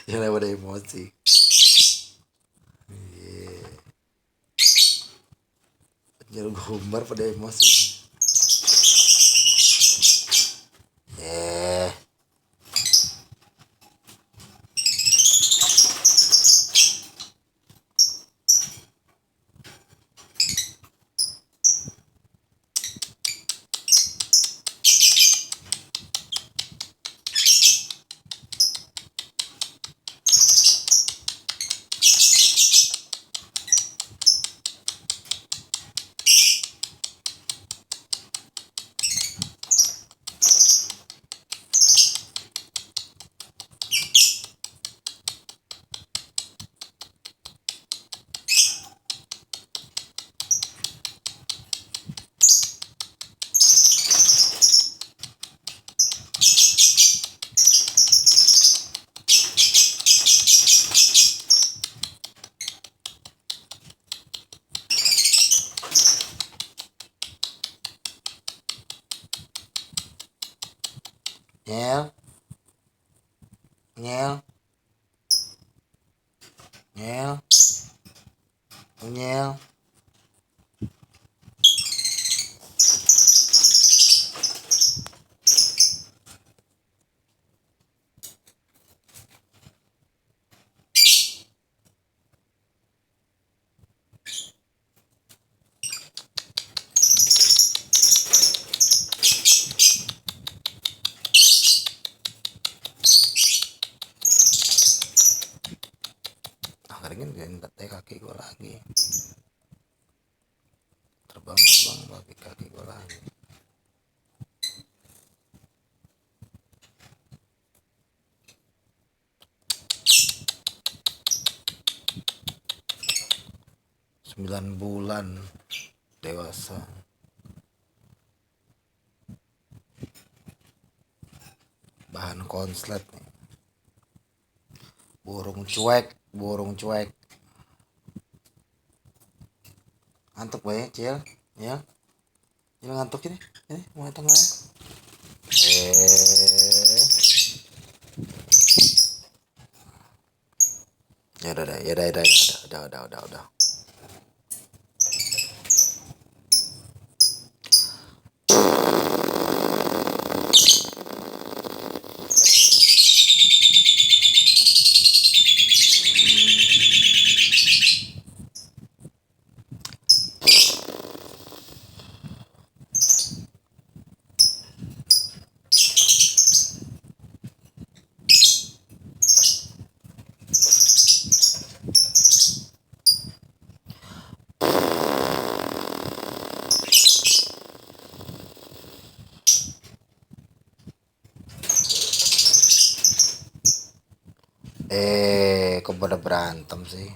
Jangan pada emosi. Iya. Jangan gumbar pada emosi. Eh, nyel, nyel, nyel, nyel. Ah, keringin gak kaki gue lagi. Terbang bagi kaki gue lagi. Sembilan bulan dewasa. Bahan konslet nih. Burung cuek. Ngantuk banyak Cil, ya. Ini ngantuk ini mulai tengahnya. Udah. Kok pada berantem sih?